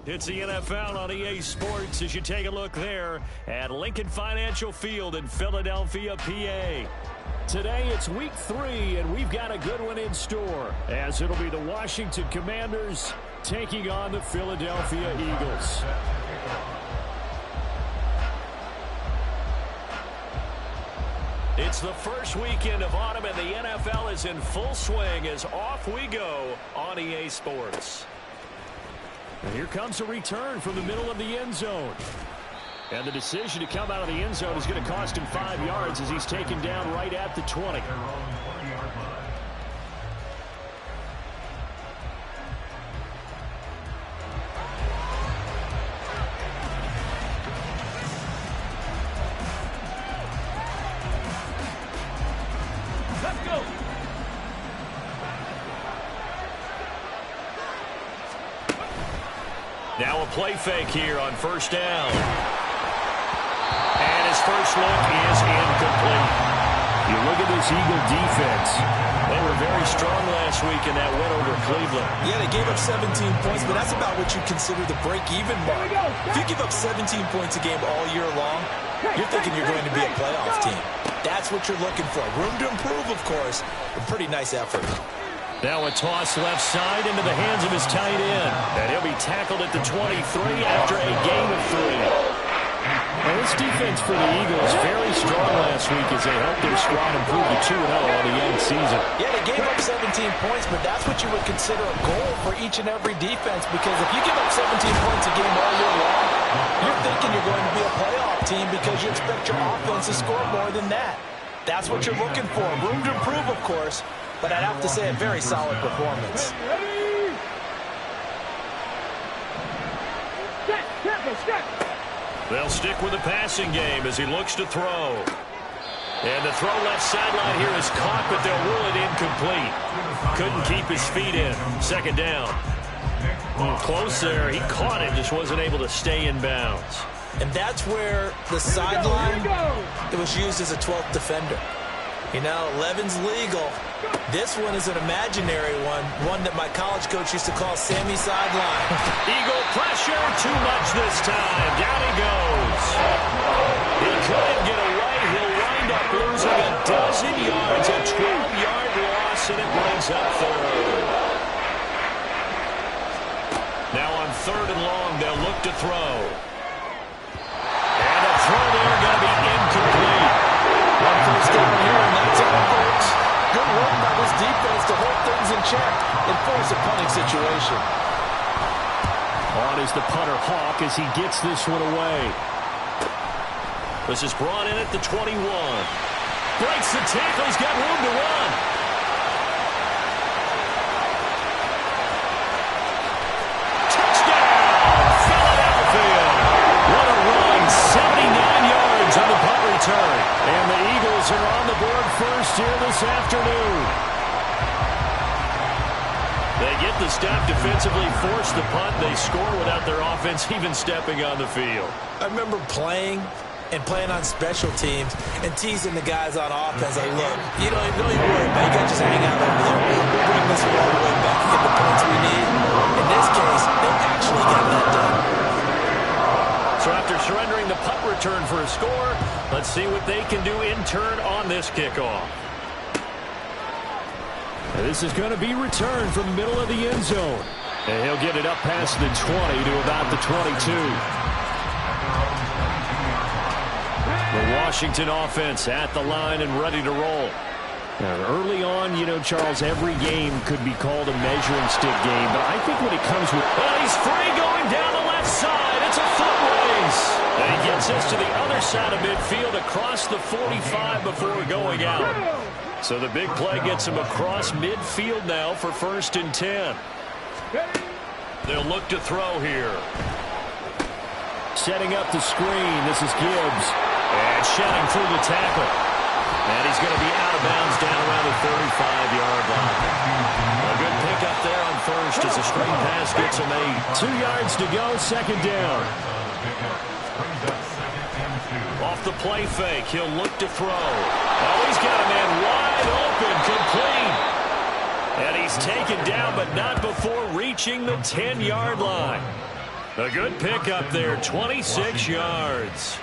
It's the NFL on EA Sports as you take a look there at Lincoln Financial Field in Philadelphia, PA. Today it's week 3, and we've got a good one in store, as it'll be the Washington Commanders taking on the Philadelphia Eagles. It's the first weekend of autumn, and the NFL is in full swing as off we go on EA Sports. And here comes a return from the middle of the end zone. And the decision to come out of the end zone is going to cost him 5 yards as he's taken down right at the 20. Now a play fake here on first down. And his first look is incomplete. You look at this Eagle defense. They were very strong last week in that win over Cleveland. Yeah, they gave up 17 points, but that's about what you consider the break-even mark. If you give up 17 points a game all year long, you're thinking you're going to be a playoff team. That's what you're looking for. Room to improve, of course, but pretty nice effort. Now a toss left side into the hands of his tight end. And he'll be tackled at the 23 after a gain of 3. Well, this defense for the Eagles very strong last week as they helped their squad improve to 2-0 on the young season. Yeah, they gave up 17 points, but that's what you would consider a goal for each and every defense, because if you give up 17 points a game all year long, you're thinking you're going to be a playoff team because you expect your offense to score more than that. That's what you're looking for. Room to improve, of course. But I'd have to say a very solid performance. They'll stick with the passing game as he looks to throw. And the throw left sideline here is caught, but they'll rule it incomplete. Couldn't keep his feet in. Second down. Close there. He caught it, just wasn't able to stay in bounds. And that's where the sideline, it was used as a 12th defender. You know, 11's legal. This one is an imaginary one that my college coach used to call Sammy Sideline. Eagle pressure, too much this time. Down he goes. He couldn't get away. He'll wind up losing a dozen yards, a 12-yard loss, and it brings up third. Now on 3rd and long, they'll look to throw. And a throw there going to be incomplete. One first down here, and that's it, folks. Good work by this defense to hold things in check and force a punting situation. On is the punter Hawk as he gets this one away. This is brought in at the 21. Breaks the tackle. He's got room to run. Touchdown, Philadelphia. What a run. 79 yards on the punt return. And the Eagles are on the board first here this afternoon. They get the stop defensively, force the punt. They score without their offense even stepping on the field. I remember playing on special teams and teasing the guys on offense. Like, look, you don't even worry about it. You got to just hang out over there. We'll bring this one all the way back and get the points we need. In this case, they actually got that done. So after surrendering the punt return for a score, let's see what they can do in turn on this kickoff. This is going to be returned from the middle of the end zone. And he'll get it up past the 20 to about the 22. The Washington offense at the line and ready to roll. Now, early on, you know, Charles, every game could be called a measuring stick game. But I think when it comes with... Well, he's free going down the left side. It's a foot race. And he gets us to the other side of midfield across the 45 before going out. So the big play gets him across midfield now for 1st and 10. They'll look to throw here. Setting up the screen. This is Gibbs. And shedding through the tackle. And he's going to be out of bounds down around the 35-yard line. A good pickup there on first as the screen pass gets him 8. 2 yards to go, 2nd down. Off the play fake, he'll look to throw. Oh, he's got a man wide open, complete. And he's taken down, but not before reaching the 10-yard line. A good pickup there, 26 yards.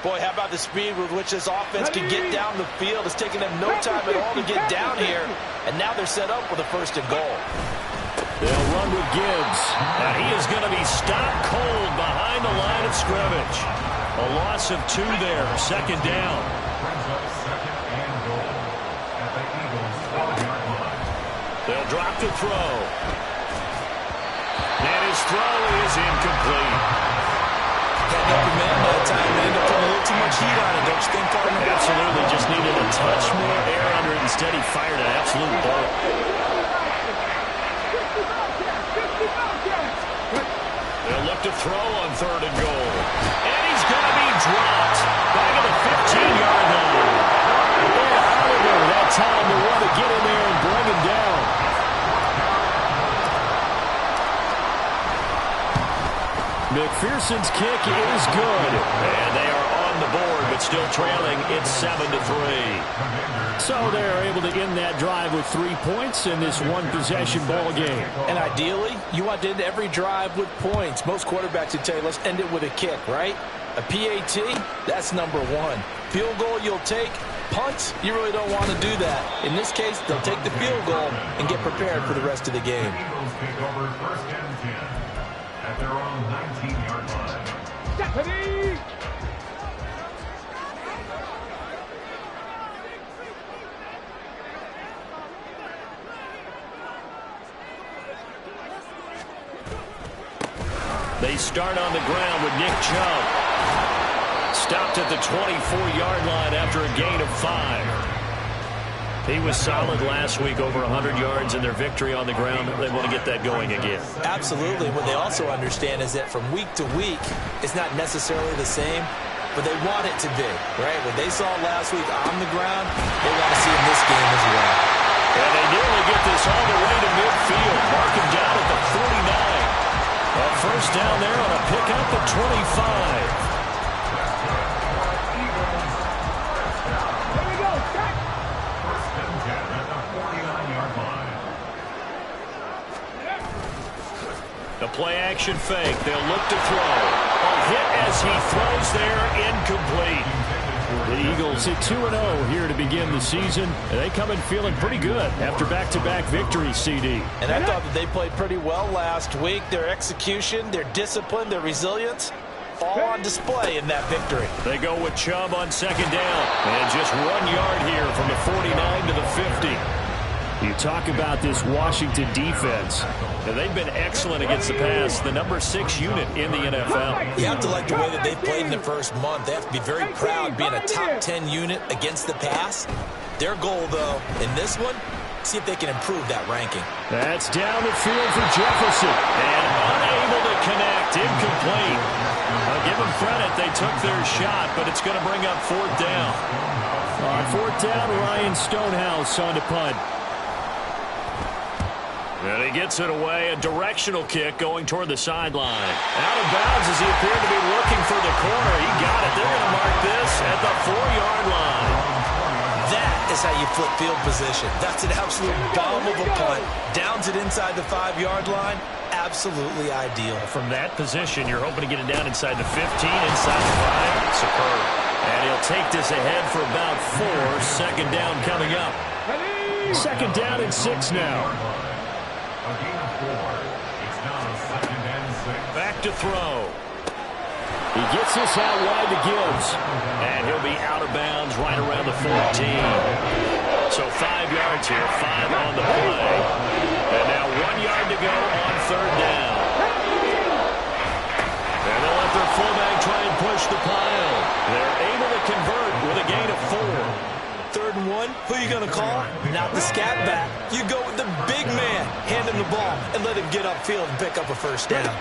Boy, how about the speed with which this offense can get down the field? It's taking them no time at all to get down here, and now they're set up with a 1st and goal. They'll run with Gibbs, and he is going to be stopped cold behind the line of scrimmage. A loss of 2 there, 2nd down. They'll drop the throw. And his throw is incomplete. Got open man that time, and ended up putting a little too much heat on it, don't you think, partner? Absolutely, just needed a touch more air under it. Instead, he fired an absolute bolt. They'll look to throw on 3rd and goal. And he's going to be dropped back at the 15-yard line. And Oliver that time to want to get in there and bring him down. McPherson's kick is good. And they are on the board, but still trailing. It's 7-3. So they're able to end that drive with 3 points in this one-possession ball game. And ideally, you want to end every drive with points. Most quarterbacks would tell you, let's end it with a kick, right? A PAT, that's number 1. Field goal you'll take. Punts, you really don't want to do that. In this case, they'll take the field goal and get prepared for the rest of the game. Eagles pick over 1st and 10 at their own 19-yard line. Stephanie! They start on the ground with Nick Chubb. Stopped at the 24-yard line after a gain of 5. He was solid last week, over 100 yards in their victory on the ground. They want to get that going again. Absolutely. What they also understand is that from week to week, it's not necessarily the same, but they want it to be, right? What they saw last week on the ground, they want to see in this game as well. And they nearly get this all the way to midfield. Mark him down at the 49. A 1st down there on a pickup at 25. The play-action fake. They'll look to throw. A hit as he throws there, incomplete. The Eagles hit 2-0 here to begin the season. They come in feeling pretty good after back-to-back victories, CD. And I thought that they played pretty well last week. Their execution, their discipline, their resilience, all on display in that victory. They go with Chubb on 2nd down. And just 1 yard here from the 49 to the 50. You talk about this Washington defense. And they've been excellent against the pass, the number 6 unit in the NFL. You have to like the way that they've played in the first month. They have to be very proud being a top 10 unit against the pass. Their goal, though, in this one, see if they can improve that ranking. That's down the field for Jefferson. And unable to connect, incomplete. I'll give them credit, they took their shot, but it's going to bring up 4th down. On 4th down, Ryan Stonehouse on to punt. And he gets it away, a directional kick going toward the sideline. Out of bounds as he appeared to be looking for the corner. He got it. They're going to mark this at the 4-yard line. That is how you flip field position. That's an absolute bomb of a punt. Downs it inside the 5-yard line. Absolutely ideal. From that position, you're hoping to get it down inside the 15, inside the 5. Superb. And he'll take this ahead for about 4. 2nd down coming up. 2nd down and 6 now. Back to throw. He gets this out wide to Gibbs. And he'll be out of bounds right around the 14. So 5 yards here, 5 on the play. And now 1 yard to go on 3rd down. And they'll let their fullback try and push the pile. They're able to convert with a gain of 4. 3rd and 1, who are you going to call? Not the scat back. You go with the big man. Hand him the ball and let him get upfield and pick up a 1st down.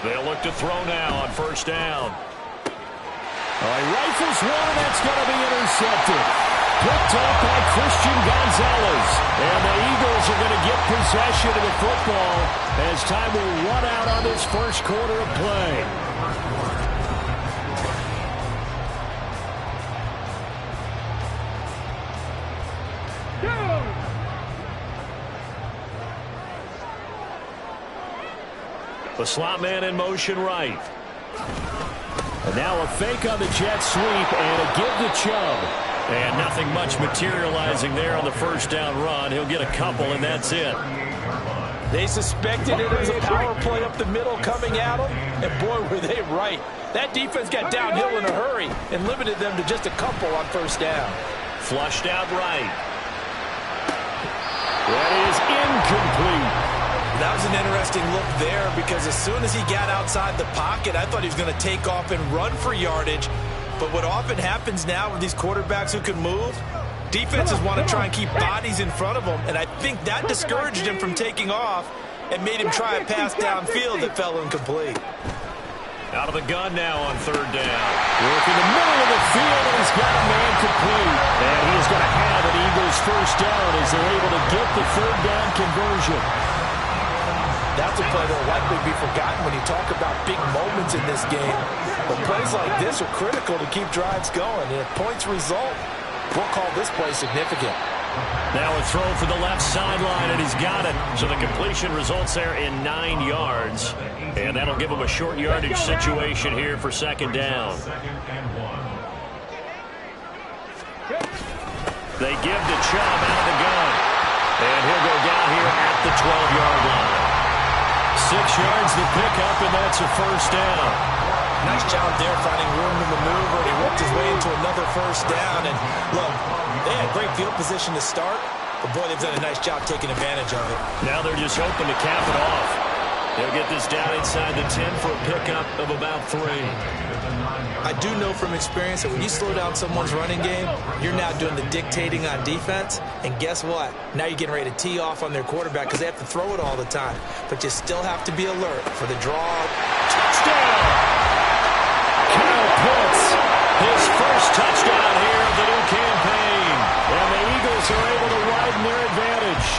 They'll look to throw now on 1st down. He rifles one, and that's going to be intercepted. Picked up by Christian Gonzalez. And the Eagles are going to get possession of the football as time will run out on this 1st quarter of play. The slot man in motion right. And now a fake on the jet sweep and a give to Chubb. And nothing much materializing there on the first down run. He'll get a couple, and that's it. They suspected it as a power play up the middle coming at them, and boy, were they right. That defense got downhill in a hurry and limited them to just a couple on first down. Flushed out right. That is incomplete. That was an interesting look there because as soon as he got outside the pocket, I thought he was going to take off and run for yardage. But what often happens now with these quarterbacks who can move, defenses want to try and keep bodies in front of them, and I think that discouraged him from taking off and made him try a pass downfield that fell incomplete. Out of the gun now on third down. Working the middle of the field, and he's got a man complete. And he's going to have an Eagles first down as they're able to get the third down conversion. That's a play that will likely be forgotten when you talk about big moments in this game. But plays like this are critical to keep drives going. And if points result, we'll call this play significant. Now a throw for the left sideline, and he's got it. So the completion results there in 9 yards. And that'll give him a short yardage situation here for second down. They give to Chubb out of the gun. And he'll go down here at the 12-yard line. 6 yards to pick up, and that's a first down. Nice job there finding room to maneuver, and he worked his way into another first down. And look, they had great field position to start, but boy, they've done a nice job taking advantage of it. Now they're just hoping to cap it off. They'll get this down inside the 10 for a pickup of about 3. I do know from experience that when you slow down someone's running game, you're now doing the dictating on defense. And guess what? Now you're getting ready to tee off on their quarterback because they have to throw it all the time. But you still have to be alert for the draw. Touchdown! Kyle Pitts, his first touchdown here of the new campaign. And the Eagles are able to widen their advantage.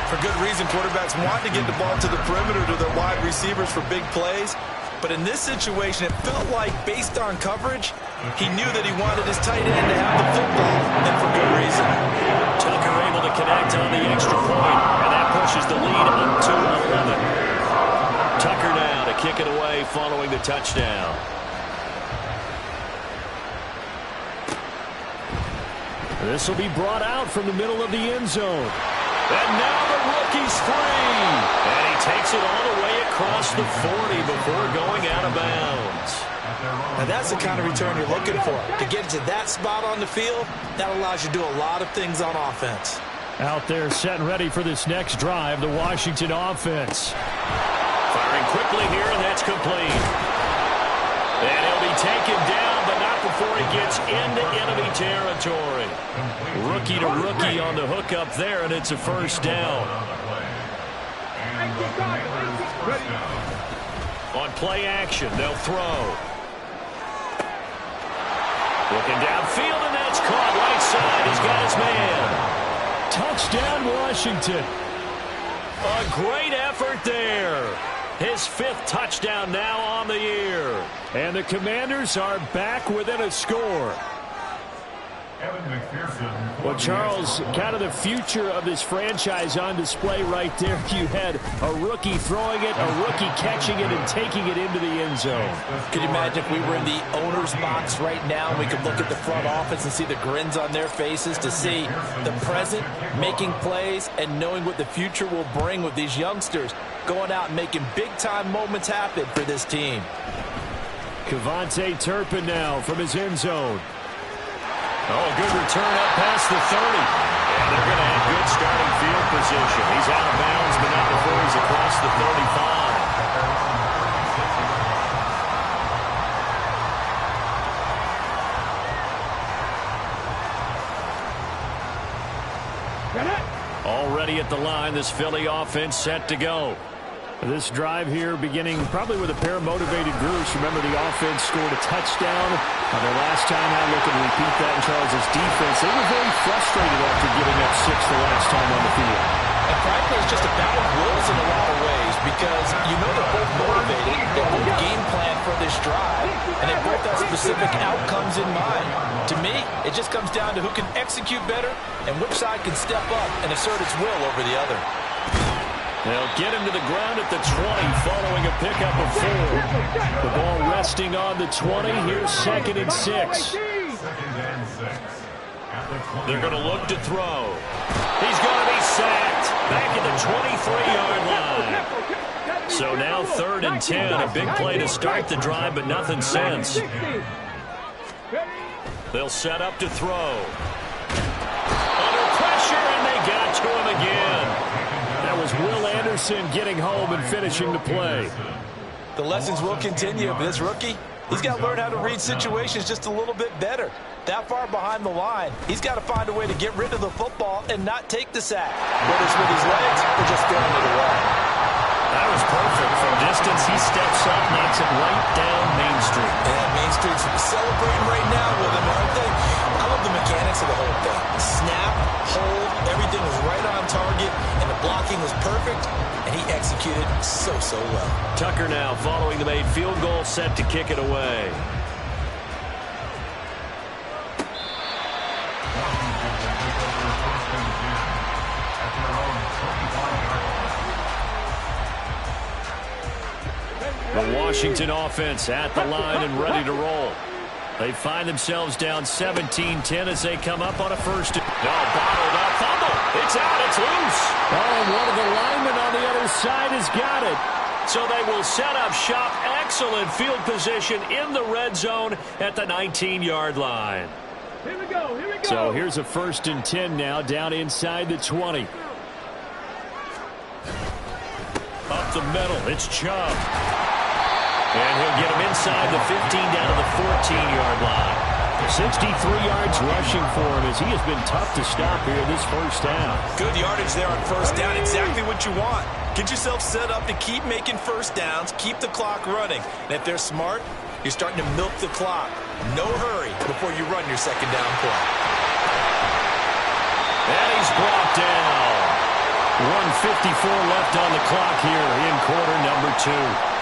For good reason, quarterbacks want to get the ball to the perimeter to their wide receivers for big plays. But in this situation, it felt like, based on coverage, he knew that he wanted his tight end to have the football, and for good reason. Tucker able to connect on the extra point, and that pushes the lead up to 11. Tucker now to kick it away following the touchdown. This will be brought out from the middle of the end zone. And now the rookie's free. And he takes it all the way across the 40 before going out of bounds. Now that's the kind of return you're looking for. To get to that spot on the field, that allows you to do a lot of things on offense. Out there set and ready for this next drive, the Washington offense. Firing quickly here, and that's complete. And he'll be taken down, but not before he gets into enemy territory. Rookie to rookie on the hook up there, and it's a first down. On play action, they'll throw. Looking downfield, and that's caught right side. He's got his man. Touchdown, Washington. A great effort there. His 5th touchdown now on the year. And the Commanders are back within a score. Well, Charles, kind of the future of this franchise on display right there. You had a rookie throwing it, a rookie catching it, and taking it into the end zone. Could you imagine if we were in the owner's box right now and we could look at the front office and see the grins on their faces, to see the present making plays and knowing what the future will bring with these youngsters going out and making big-time moments happen for this team. Kevontae Turpin now from his end zone. Oh, good return up past the 30. And they're going to have good starting field position. He's out of bounds, but not before he's across the 35. Already at the line, this Philly offense set to go. This drive here beginning probably with a pair of motivated groups. Remember, the offense scored a touchdown their last time out. Looking to repeat that in Charles' defense. They were very frustrated after giving up 6 the last time on the field. And frankly, it's just a battle of wills in a lot of ways because you know they're both motivated. They both game plan for this drive, and they both have specific outcomes in mind. To me, it just comes down to who can execute better and which side can step up and assert its will over the other. They'll get him to the ground at the 20 following a pickup of 4. The ball resting on the 20. Here's 2nd and 6. 2nd and 6. They're going to look to throw. He's going to be sacked back at the 23-yard line. So now 3rd and 10. A big play to start the drive, but nothing since. They'll set up to throw. Under pressure, and they got to him again. That was Will Anderson getting home and finishing the play. The lessons will continue, but this rookie, he's got to learn how to read situations just a little bit better. That far behind the line, he's got to find a way to get rid of the football and not take the sack, whether it's with his legs or just throwing it away. That was perfect. From distance, he steps up, knocks it right down Main Street. And Main Street's celebrating right now with him, aren't they? I love the mechanics of the whole thing. Snap, hold, everything was right on target, and the blocking was perfect, and he executed so well. Tucker now following the made field goal, set to kick it away. The Washington offense at the line and ready to roll. They find themselves down 17-10 as they come up on a first. No, bottled up, fumble. It's out, it's loose. Oh, one of the linemen on the other side has got it. So they will set up shop. Excellent field position in the red zone at the 19-yard line. Here we go. So here's a 1st and 10 now, down inside the 20. Up the middle, it's Chubb. And he'll get him inside the 15 down to the 14-yard line. 63 yards rushing for him as he has been tough to stop here this first down. Good yardage there on first down. Exactly what you want. Get yourself set up to keep making first downs, keep the clock running. And if they're smart, you're starting to milk the clock. No hurry before you run your second down play. And he's brought down. 1:54 left on the clock here in quarter number 2.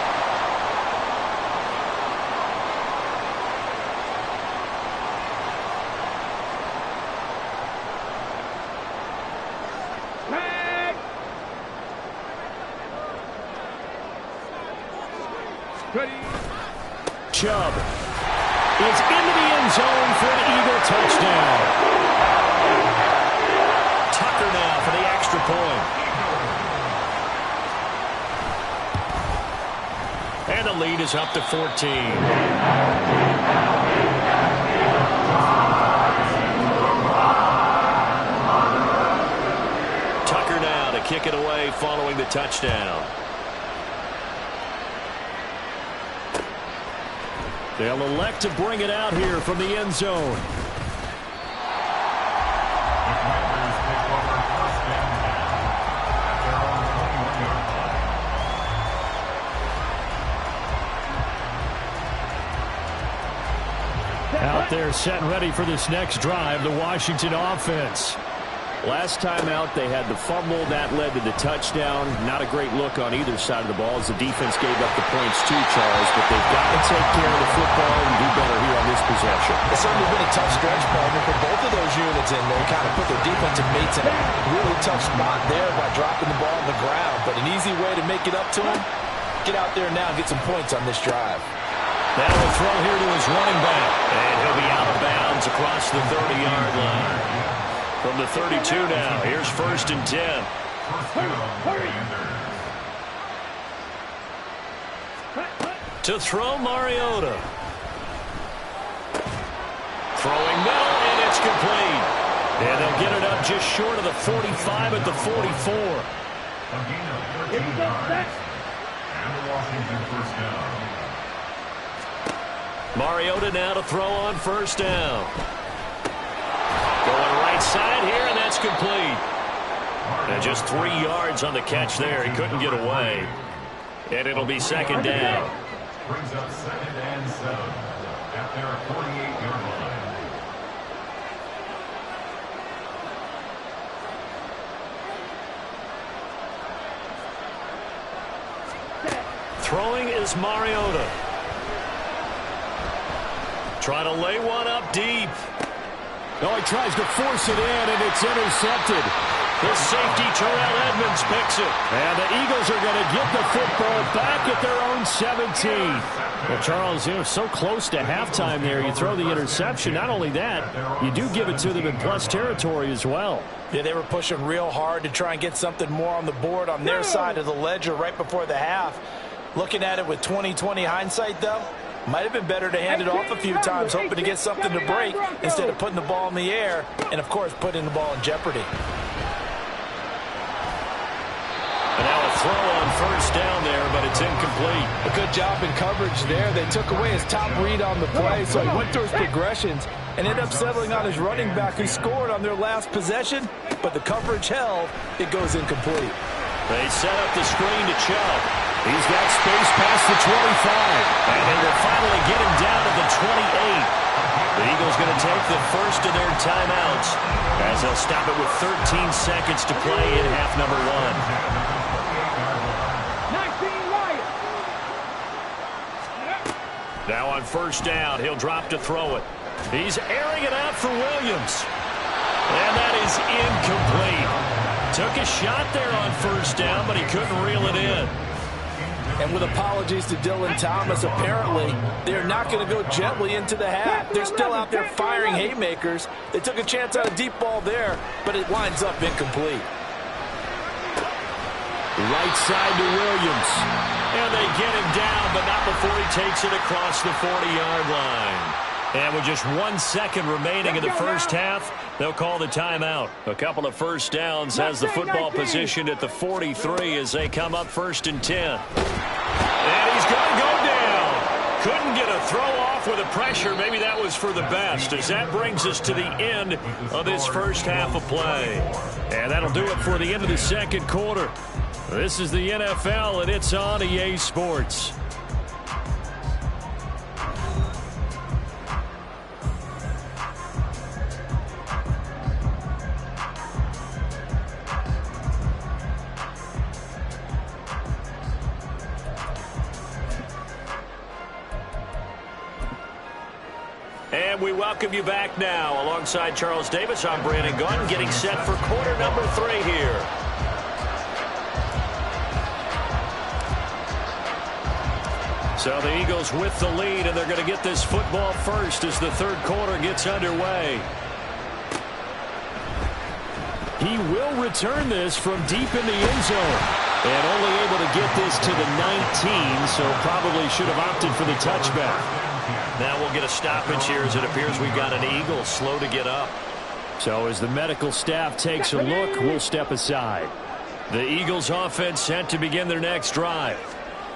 Chubb is into the end zone for an Eagle touchdown. Tucker now for the extra point. And the lead is up to 14. Tucker now to kick it away following the touchdown. They'll elect to bring it out here from the end zone. Out there set and ready for this next drive, the Washington offense. Last time out, they had the fumble. That led to the touchdown. Not a great look on either side of the ball as the defense gave up the points too, Charles. But they've got to take care of the football and do better here on this possession. It's certainly been a tough stretch, partner, for both of those units in there. Kind of put their defensive mates in a really tough spot there by dropping the ball on the ground. But an easy way to make it up to them, get out there now and get some points on this drive. Now a throw here to his running back. And he'll be out of bounds across the 30-yard line. From the 32 now, here's 1st and 10. To throw Mariota. Throwing middle, and it's complete. And they'll get it up just short of the 45 at the 44. A gain of 13 yards. And the Washington first down. Mariota now to throw on first down. Going right side here, and that's complete. And just 3 yards on the catch there. He couldn't get away. And it'll be 2nd down. Brings up 2nd and 7 at their 48-yard line. Throwing is Mariota. Trying to lay one up deep. Oh, he tries to force it in, and it's intercepted. The safety, Terrell Edmonds, picks it. And the Eagles are going to get the football back at their own 17. Well, Charles, you're so close to halftime there. You throw the interception. Not only that, you do give it to them in plus territory as well. Yeah, they were pushing real hard to try and get something more on the board on their side of the ledger right before the half. Looking at it with 20/20 hindsight, though, might have been better to hand it off a few times, hoping to get something to break instead of putting the ball in the air and, of course, putting the ball in jeopardy. And now a throw on first down there, but it's incomplete. A good job in coverage there. They took away his top read on the play, so he went through his progressions and ended up settling on his running back who scored on their last possession, but the coverage held. It goes incomplete. They set up the screen to Chubb. He's got space past the 25, and they will finally get him down to the 28. The Eagles going to take the first of their timeouts as they'll stop it with 13 seconds to play in half number 1. Now on first down, he'll drop to throw it. He's airing it out for Williams. And that is incomplete. Took a shot there on first down, but he couldn't reel it in. And with apologies to Dylan Thomas, apparently they're not going to go gently into the half. They're still out there firing haymakers. They took a chance on a deep ball there, but it winds up incomplete. Right side to Williams. And they get him down, but not before he takes it across the 40-yard line. And with just 1 second remaining in the first half, they'll call the timeout. A couple of first downs has the football positioned at the 43 as they come up 1st and 10. And he's going to go down. Couldn't get a throw off with the pressure. Maybe that was for the best, as that brings us to the end of this first half of play. And that'll do it for the end of the second quarter. This is the NFL, and it's on EA Sports. And we welcome you back now. Alongside Charles Davis, I'm Brandon Gunn, getting set for quarter number 3 here. So the Eagles with the lead, and they're going to get this football first as the third quarter gets underway. He will return this from deep in the end zone. And only able to get this to the 19, so probably should have opted for the touchback. Now we'll get a stoppage here as it appears we've got an Eagle slow to get up. So as the medical staff takes a look, we'll step aside. The Eagles offense set to begin their next drive.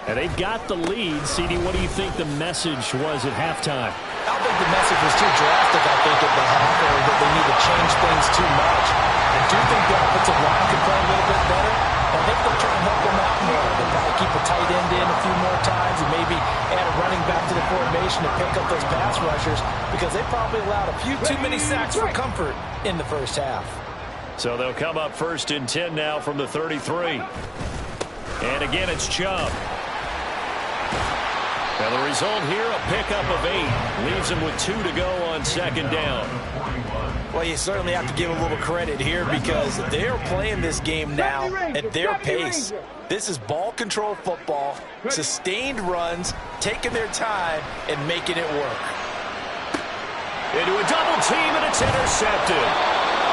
And they've got the lead. CD, what do you think the message was at halftime? I don't think the message was too drastic, I think, at the half, or that they need to change things too much. I do think the offensive line could play a little bit better. I think they'll try and help them out more. They'll probably keep a tight end in a few more times and maybe add a running back to the formation to pick up those pass rushers, because they probably allowed a few too many sacks for comfort in the first half. So they'll come up 1st and 10 now from the 33. And again, it's Chubb. And the result here, a pickup of 8. Leaves him with 2 to go on second down. Well, you certainly have to give a little credit here, because they're playing this game now at their pace. This is ball control football, sustained runs, taking their time, and making it work. Into a double team, and it's intercepted.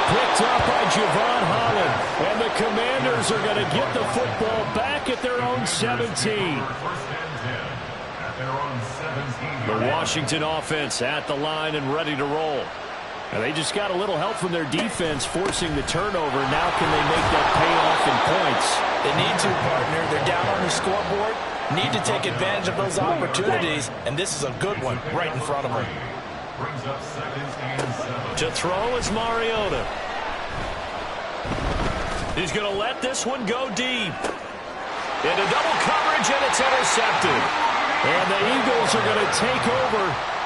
Picked up by Javon Holland. And the Commanders are going to get the football back at their own 17. The Washington offense at the line and ready to roll. And they just got a little help from their defense forcing the turnover. Now can they make that pay off in points? They need to, partner. They're down on the scoreboard. Need to take advantage of those opportunities. And this is a good one right in front of them. To throw is Mariota. He's going to let this one go deep. Into double coverage, and it's intercepted. And the Eagles are going to take over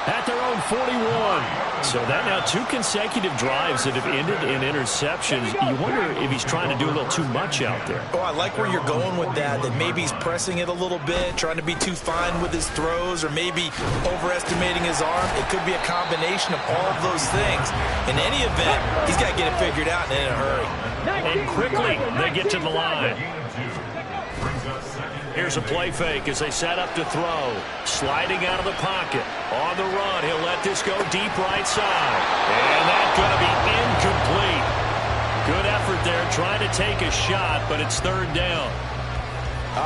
at their own 41. So that now 2 consecutive drives that have ended in interceptions. You wonder if he's trying to do a little too much out there. Oh, I like where you're going with that maybe he's pressing it a little bit, trying to be too fine with his throws, or maybe overestimating his arm. It could be a combination of all of those things. In any event, he's got to get it figured out and in a hurry. And quickly, they get to the line. Here's a play fake as they set up to throw. Sliding out of the pocket. On the run, he'll let this go deep right side. And that's going to be incomplete. Good effort there, trying to take a shot, but it's 3rd down.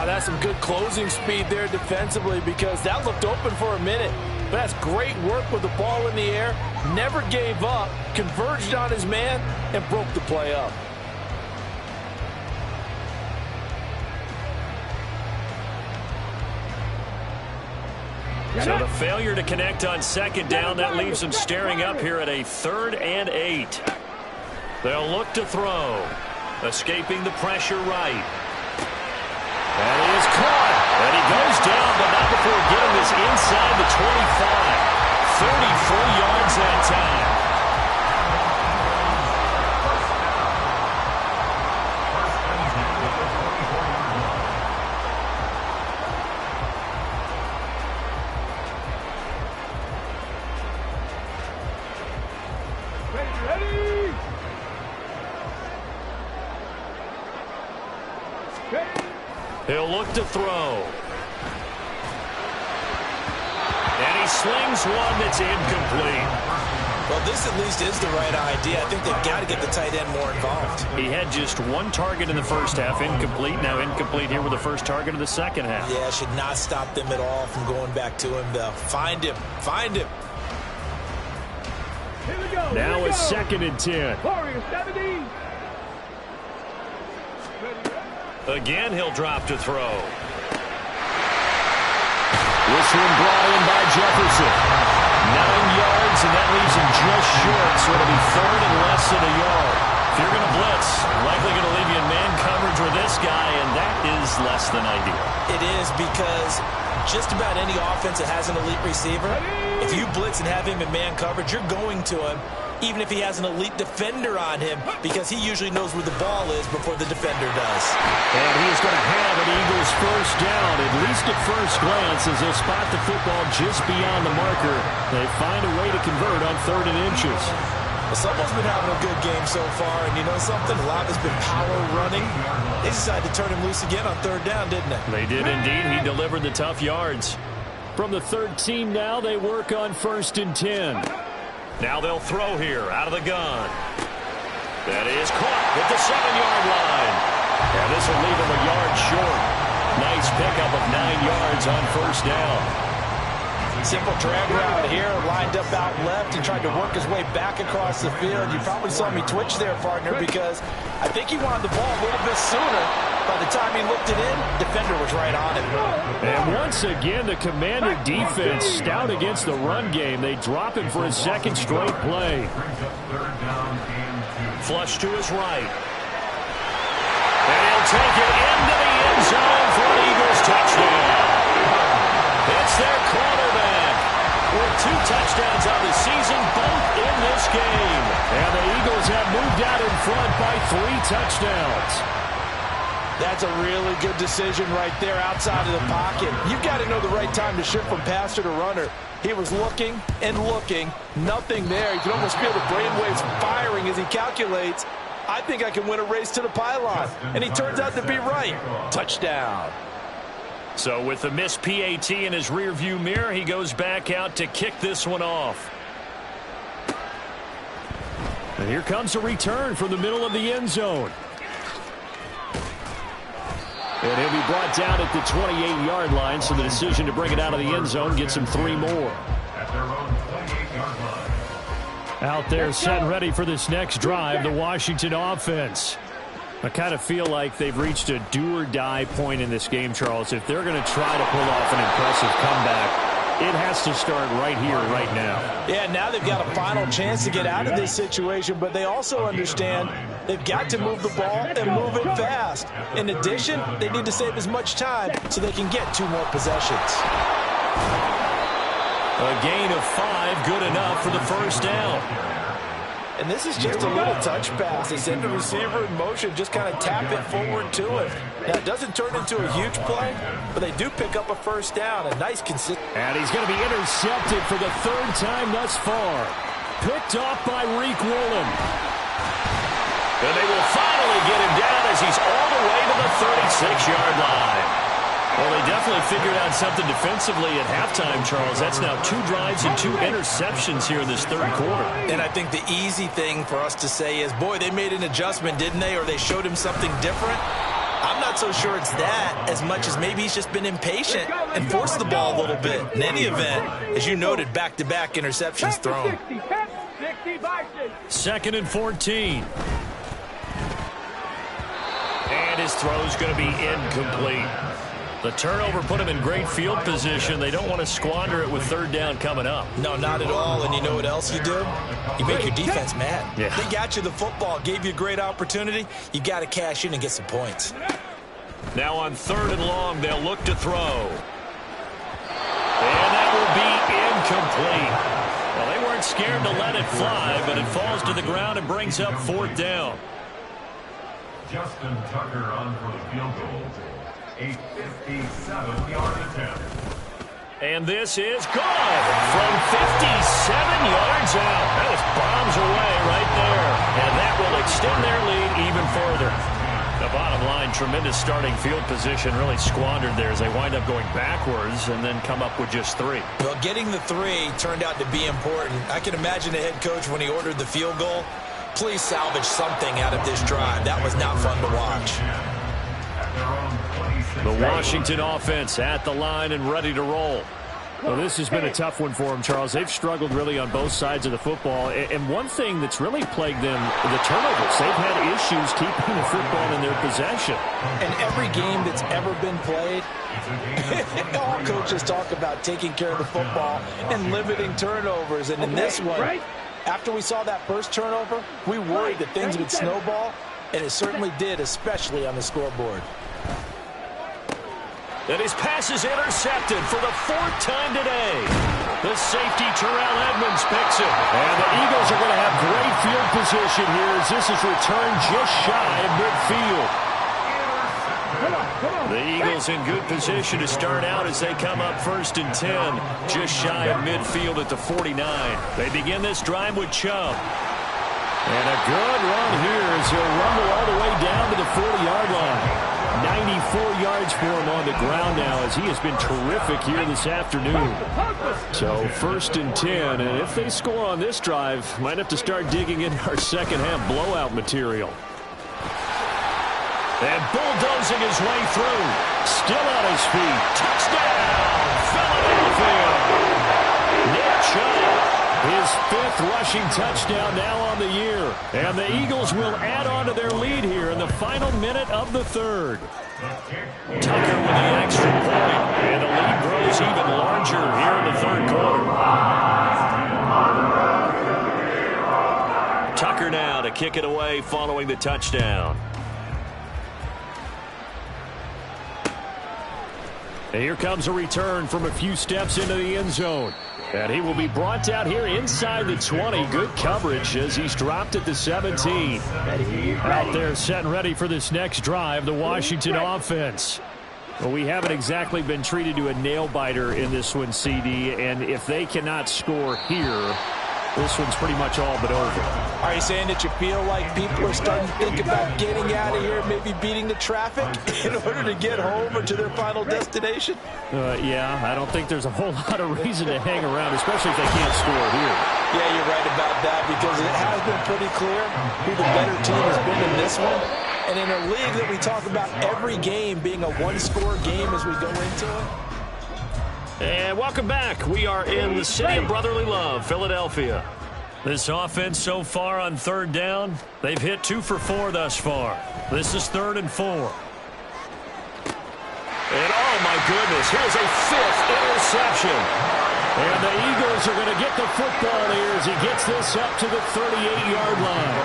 That's some good closing speed there defensively, because that looked open for a minute. But that's great work with the ball in the air. Never gave up, converged on his man, and broke the play up. So the failure to connect on 2nd down, that leaves them staring up here at a 3rd and 8. They'll look to throw. Escaping the pressure right. And he is caught. And he goes down, but not before getting this inside the 25. 34 yards that time. He'll look to throw. And he slings one that's incomplete. Well, this at least is the right idea. I think they've got to get the tight end more involved. He had just 1 target in the first half, incomplete. Now incomplete here with the first target of the second half. Yeah, should not stop them at all from going back to him, though. Find him. Find him. Here we go. Now it's 2nd and 10. Warriors 70. Again, he'll drop to throw. This one brought in by Jefferson. 9 yards, and that leaves him just short, so it'll be 3rd and less than a yard. If you're going to blitz, likely going to leave you in man coverage with this guy, and that is less than ideal. It is, because just about any offense that has an elite receiver, if you blitz and have him in man coverage, you're going to him, even if he has an elite defender on him, because he usually knows where the ball is before the defender does. And he is going to have an Eagles first down, at least at first glance, as they'll spot the football just beyond the marker. They find a way to convert on 3rd and inches. Well, someone's been having a good game so far, and you know something? A lot has been power running. They decided to turn him loose again on 3rd down, didn't they? They did indeed. He delivered the tough yards. From the 13 now, they work on 1st and 10. Now they'll throw here out of the gun. That is caught at the 7-yard line. And this will leave him a yard short. Nice pickup of 9 yards on 1st down. Simple drag route here, lined up out left and tried to work his way back across the field. You probably saw me twitch there, partner, because I think he wanted the ball a little bit sooner. By the time he looked it in, defender was right on him. And once again, the Commander defense stout against the run game. They drop him for his 2nd straight play. Flush to his right. And he'll take it into the end zone for an Eagles touchdown. It's their quarterback with 2 touchdowns on the season, both in this game. And the Eagles have moved out in front by 3 touchdowns. That's a really good decision right there outside of the pocket. You've got to know the right time to shift from passer to runner. He was looking and looking, nothing there. You can almost feel the brainwaves firing as he calculates, I think I can win a race to the pylon. And he turns out to be right. Touchdown. So with the missed PAT in his rearview mirror, he goes back out to kick this one off. And here comes a return from the middle of the end zone. And he'll be brought down at the 28-yard line, so the decision to bring it out of the end zone gets him 3 more. Out there set and ready for this next drive, the Washington offense. I kind of feel like they've reached a do-or-die point in this game, Charles. If they're going to try to pull off an impressive comeback, it has to start right here, right now. Yeah, now they've got a final chance to get out of this situation, but they also understand they've got to move the ball and move it fast. In addition, they need to save as much time so they can get 2 more possessions. A gain of 5, good enough for the first down. And this is just a little touch pass. They send the receiver in motion, just kind of tap it forward to him. Now, it doesn't turn into a huge play, but they do pick up a first down. A nice consistent. And he's going to be intercepted for the 3rd time thus far. Picked off by Reek Woolen. And they will finally get him down as he's all the way to the 36-yard line. Well, they definitely figured out something defensively at halftime, Charles. That's now 2 drives and 2 interceptions here in this 3rd quarter. And I think the easy thing for us to say is, boy, they made an adjustment, didn't they? Or they showed him something different. I'm not so sure it's that as much as maybe he's just been impatient and forced the ball a little bit. In any event, as you noted, back-to-back interceptions thrown. 2nd and 14. And his throw's going to be incomplete. The turnover put him in great field position. They don't want to squander it with 3rd down coming up. No, not at all. And you know what else you do? You make your defense mad. Yeah. They got you the football, gave you a great opportunity. You got to cash in and get some points. Now on 3rd and long, they'll look to throw. And that will be incomplete. Well, they weren't scared to let it fly, but it falls to the ground and brings up 4th down. Justin Tucker on for the field goal. A 57-yard attempt. And this is good from 57 yards out. That was bombs away right there. And that will extend their lead even further. The bottom line, tremendous starting field position, really squandered there as they wind up going backwards and then come up with just 3. Well, getting the 3 turned out to be important. I can imagine the head coach when he ordered the field goal. Please salvage something out of this drive. That was not fun to watch. The Washington offense at the line and ready to roll. Well, this has been a tough one for them, Charles. They've struggled really on both sides of the football. And one thing that's really plagued them, the turnovers. They've had issues keeping the football in their possession. And every game that's ever been played, all coaches talk about taking care of the football and limiting turnovers. And in this one, after we saw that first turnover, we worried that things would snowball, and it certainly did, especially on the scoreboard. And his pass is intercepted for the 4th time today. The safety, Terrell Edmonds, picks it. And the Eagles are going to have great field position here as this is returned just shy of midfield. The Eagles in good position to start out as they come up 1st and 10, just shy of midfield at the 49. They begin this drive with Chubb. And a good run here as he'll rumble all the way down to the 40-yard line. 94 yards for him on the ground now as he has been terrific here this afternoon. So 1st and 10, and if they score on this drive, might have to start digging into our second-half blowout material. And bulldozing his way through. Still on his feet. Touchdown, Philadelphia. Nick Chubb, his 5th rushing touchdown now on the year. And the Eagles will add on to their lead here in the final minute of the 3rd. Tucker with the extra point. And the lead grows even larger here in the 3rd quarter. Tucker now to kick it away following the touchdown. And here comes a return from a few steps into the end zone. And he will be brought down here inside the 20. Good coverage as he's dropped at the 17. Out there set and ready for this next drive, the Washington offense. Well, we haven't exactly been treated to a nail-biter in this one, CD. And if they cannot score here, this one's pretty much all but over. Are you saying that you feel like people are starting to think about getting out of here, maybe beating the traffic in order to get home or to their final destination? Yeah, I don't think there's a whole lot of reason to hang around, especially if they can't score here. Yeah, you're right about that because it has been pretty clear who the better team has been in this one. And in a league that we talk about every game being a one-score game as we go into it. And welcome back. We are in the city of brotherly love, Philadelphia. This offense so far on 3rd down, they've hit 2 for 4 thus far. This is 3rd and 4. And oh my goodness, here's a 5th interception. And the Eagles are going to get the football here as he gets this up to the 38-yard line.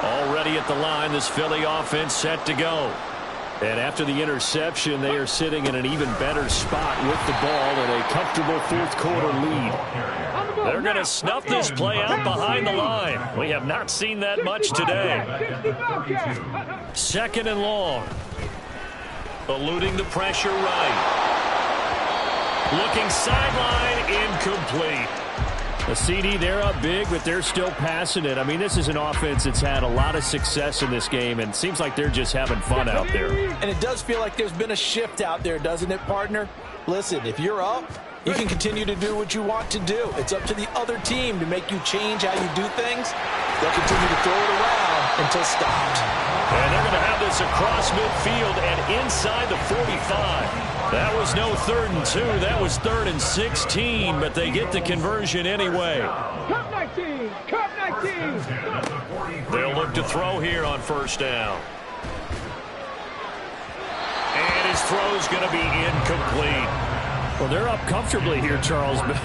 Already at the line, this Philly offense set to go. And after the interception, they are sitting in an even better spot with the ball and a comfortable fourth-quarter lead. They're going to snuff this play out behind the line. We have not seen that much today. 2nd and long. Eluding the pressure right. Looking sideline, incomplete. The CD, they're up big, but they're still passing it. I mean, this is an offense that's had a lot of success in this game, and it seems like they're just having fun out there. And it does feel like there's been a shift out there, doesn't it, partner? Listen, if you're up, you can continue to do what you want to do. It's up to the other team to make you change how you do things. They'll continue to throw it around until stopped. And they're going to have this across midfield and inside the 45. That was no 3rd and 2. That was 3rd and 16, but they get the conversion anyway. Cup 19! Cup 19! They'll look to throw here on 1st down. And his throw's going to be incomplete. Well, they're up comfortably here, Charles, but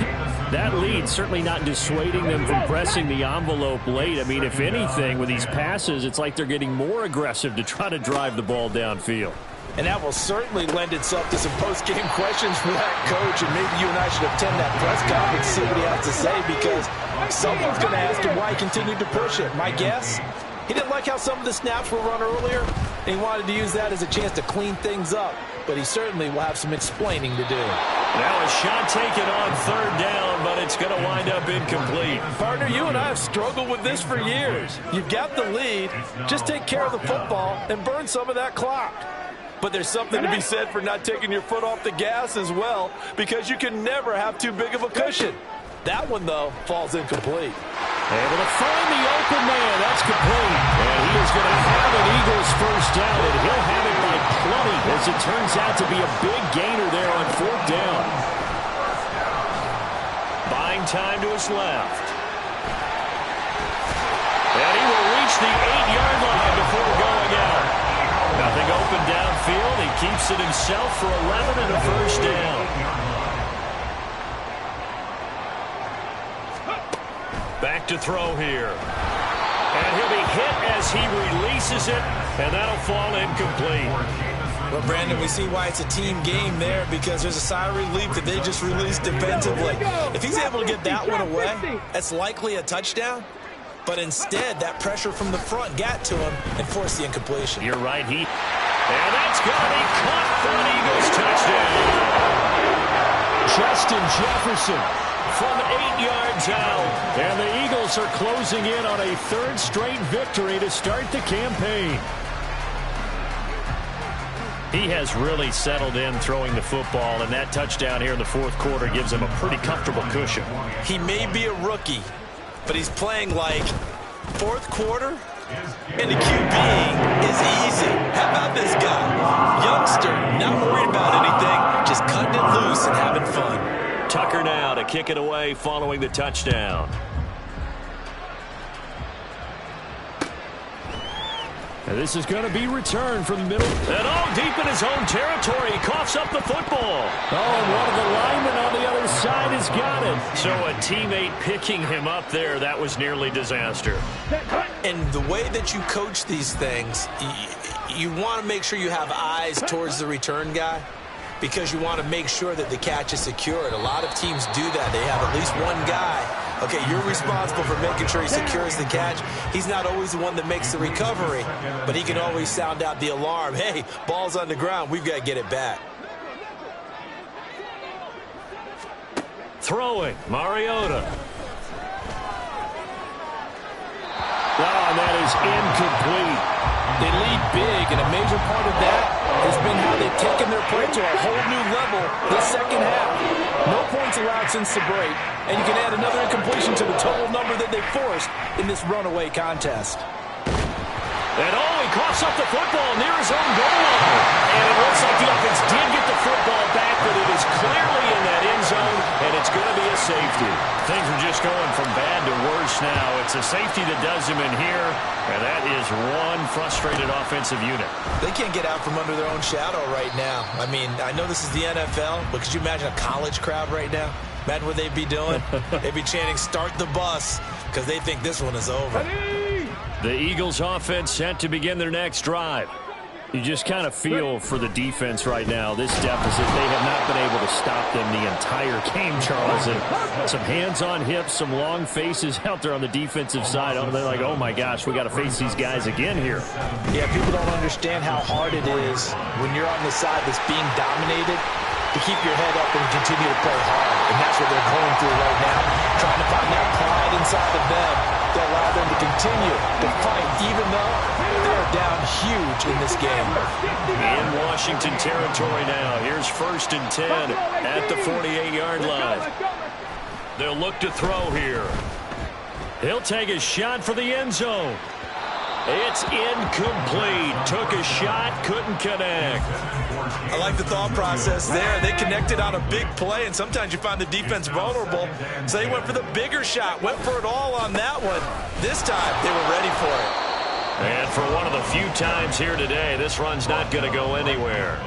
that lead certainly not dissuading them from pressing the envelope late. I mean, if anything, with these passes, it's like they're getting more aggressive to try to drive the ball downfield. And that will certainly lend itself to some post-game questions for that coach, and maybe you and I should attend that press conference to see what he has to say, because someone's going to ask him why he continued to push it. My guess, he didn't like how some of the snaps were run earlier, and he wanted to use that as a chance to clean things up. But he certainly will have some explaining to do. Now a shot taken on 3rd down, but it's going to wind up incomplete. Partner, you and I have struggled with this for years. You've got the lead. Just take care of the football and burn some of that clock. But there's something to be said for not taking your foot off the gas as well, because you can never have too big of a cushion. That one, though, falls incomplete. Able to find the open man. That's complete. And he is going to have an Eagles 1st down, and he'll have it by plenty, as it turns out to be a big gainer there on 4th down. Buying time to his left. And he will reach the 8-yard line before going out. Nothing open downfield. He keeps it himself for 11 and a 1st down. Back to throw here. And he'll be hit as he releases it, and that'll fall incomplete. Well, Brandon, we see why it's a team game there, because there's a sigh of relief that they just released defensively. If he's able to get that one away, that's likely a touchdown. But instead, that pressure from the front got to him and forced the incompletion. You're right, and that's going to be caught for an Eagles touchdown. Justin Jefferson from 8 yards out. And the Eagles are closing in on a 3rd straight victory to start the campaign. He has really settled in throwing the football, and that touchdown here in the 4th quarter gives him a pretty comfortable cushion. He may be a rookie, but he's playing like 4th quarter, and the QB is easy. How about this guy? Youngster, not worried about anything, just cutting it loose and having fun. Tucker now to kick it away following the touchdown. And this is going to be returned from the middle. And all deep in his own territory. He coughs up the football. Oh, and one of the linemen on the other side has got it. So a teammate picking him up there, that was nearly disaster. And the way that you coach these things, you want to make sure you have eyes towards the return guy, because you want to make sure that the catch is secured. A lot of teams do that. They have at least one guy. Okay, you're responsible for making sure he secures the catch. He's not always the one that makes the recovery, but he can always sound out the alarm. Hey, ball's on the ground. We've got to get it back. Throwing, Mariota. Oh, and that is incomplete. They lead big, and a major part of that has been how they've taken their play to a whole new level this 2nd half. No points allowed since the break, and you can add another incompletion to the total number that they forced in this runaway contest. And he coughs up the football near his own goal line. And it looks like the offense did get the football back, but it is clearly in that end zone, and it's going to be a safety. Things are just going from bad to worse now. It's a safety that does him in here, and that is one frustrated offensive unit. They can't get out from under their own shadow right now. I mean, I know this is the NFL, but could you imagine a college crowd right now? Imagine what they'd be doing. They'd be chanting, "Start the bus," because they think this one is over. The Eagles offense set to begin their next drive. You just kind of feel for the defense right now. This deficit, they have not been able to stop them the entire game, Charles. And some hands on hips, some long faces out there on the defensive side. They're like, oh my gosh, we got to face these guys again here. Yeah, people don't understand how hard it is when you're on the side that's being dominated to keep your head up and continue to play hard. And that's what they're going through right now, trying to find that pride inside of them to allow them to continue to fight, even though they're down huge in this game. In Washington territory now. Here's 1st and 10 at the 48-yard line. They'll look to throw here. He'll take a shot for the end zone. It's incomplete. Took a shot, couldn't connect. I like the thought process there. They connected on a big play, and sometimes you find the defense vulnerable. So they went for the bigger shot, went for it all on that one. This time, they were ready for it. And for one of the few times here today, this run's not going to go anywhere.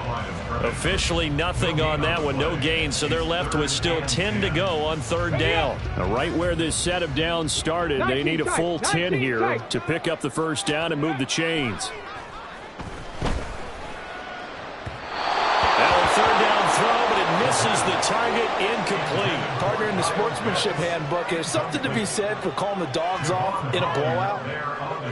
Officially nothing on that one, no gain, so they're left with still 10 to go on 3rd down. Now, right where this set of downs started, they need a full 10 here to pick up the 1st down and move the chains. Now a 3rd down throw, but it misses the target, incomplete. Partner, in the sportsmanship handbook, there's something to be said for calling the dogs off in a blowout.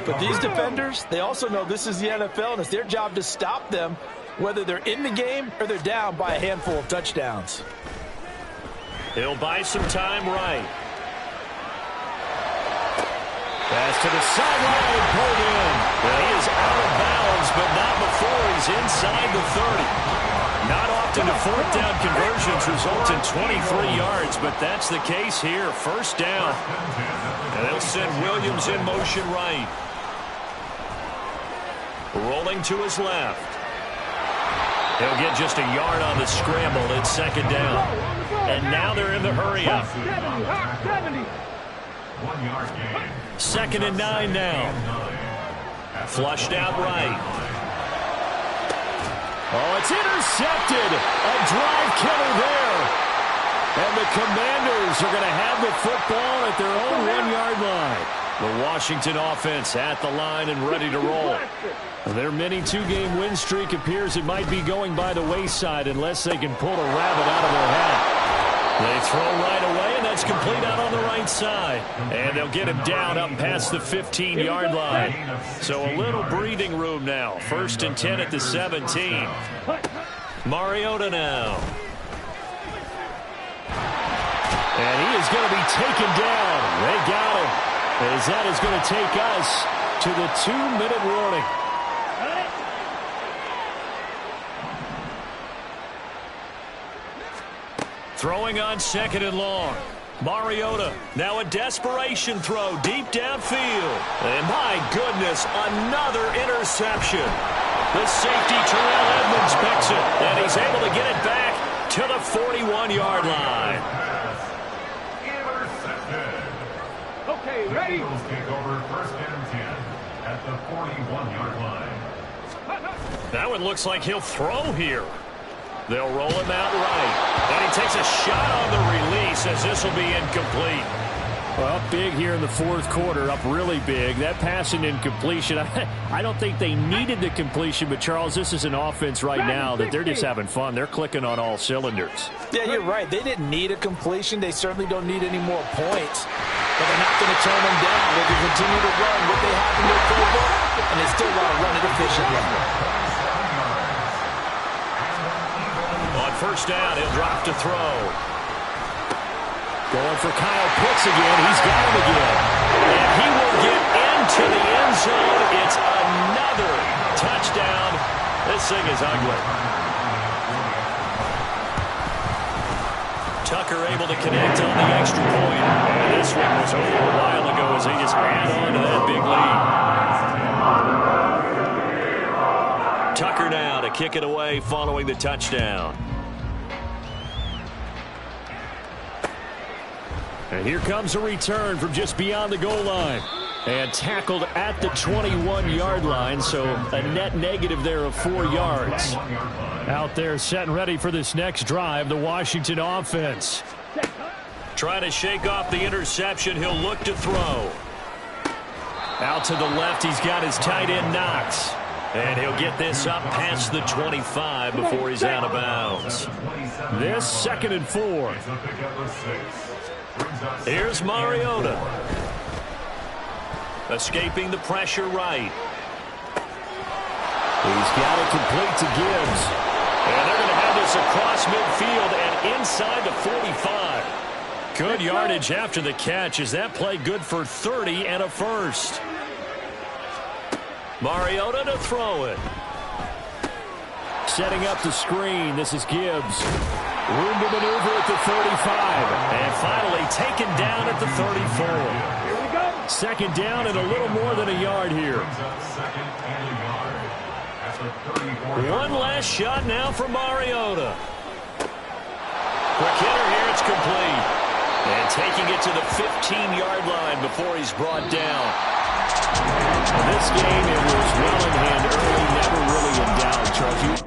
But these defenders, they also know this is the NFL, and it's their job to stop them, whether they're in the game or they're down by a handful of touchdowns. He'll buy some time right. Pass to the sideline, pulled in. Well, he is out of bounds, but not before he's inside the 30. Not often do 4th down conversions result in 23 yards, but that's the case here. 1st down. And they'll send Williams in motion right. Rolling to his left. He'll get just a yard on the scramble. It's 2nd down. And now they're in the hurry-up. 2nd and 9 now. Flushed out right. Oh, it's intercepted. A drive killer there. And the Commanders are going to have the football at their own 1-yard line. The Washington offense at the line and ready to roll. Their mini 2-game win streak appears it might be going by the wayside unless they can pull a rabbit out of their hat. They throw right away, and that's complete out on the right side. And they'll get him down up past the 15-yard line. So a little breathing room now. 1st and 10 at the 17. Mariota now. And he is going to be taken down. They got him. As that is going to take us to the 2-minute warning. Throwing on 2nd and long. Mariota, now a desperation throw deep downfield. And my goodness, another interception. The safety, Terrell Edmonds, picks it. And he's able to get it back to the 41-yard line. Intercepted. Okay, ready? Eagles take over 1st and 10 at the 41-yard line. That one looks like he'll throw here. They'll roll him out right. And he takes a shot on the release as this will be incomplete. Well, up big here in the 4th quarter, up really big. That pass and incompletion, I don't think they needed the completion, but Charles, this is an offense right now that they're just having fun. They're clicking on all cylinders. Yeah, you're right. They didn't need a completion. They certainly don't need any more points. But they're not going to turn them down. They can continue to run what they have in their playbook, and they still want to run it efficiently. On 1st down, he'll drop to throw. Going for Kyle Pitts again. He's got him again. And he will get into the end zone. It's another touchdown. This thing is ugly. Tucker able to connect on the extra point. And this one was over a while ago as he just ran on to that big lead. Tucker now to kick it away following the touchdown. And here comes a return from just beyond the goal line. And tackled at the 21-yard line, so a net negative there of 4 yards. Out there set and ready for this next drive, the Washington offense. Trying to shake off the interception, he'll look to throw. Out to the left, he's got his tight end Knox. And he'll get this up past the 25 before he's out of bounds. This 2nd and 4. Here's Mariota. Escaping the pressure right. He's got it complete to Gibbs. And they're going to have this across midfield and inside the 45. Good yardage after the catch. Is that play good for 30 and a first? Mariota to throw it. Setting up the screen. This is Gibbs. Room to maneuver at the 35. And finally taken down at the 34. Here we go. 2nd down and a little more than a yard here. One last shot now for Mariota. Quick hitter here. It's complete. And taking it to the 15-yard line before he's brought down. In this game, it was well in hand early, never really in doubt, Charles.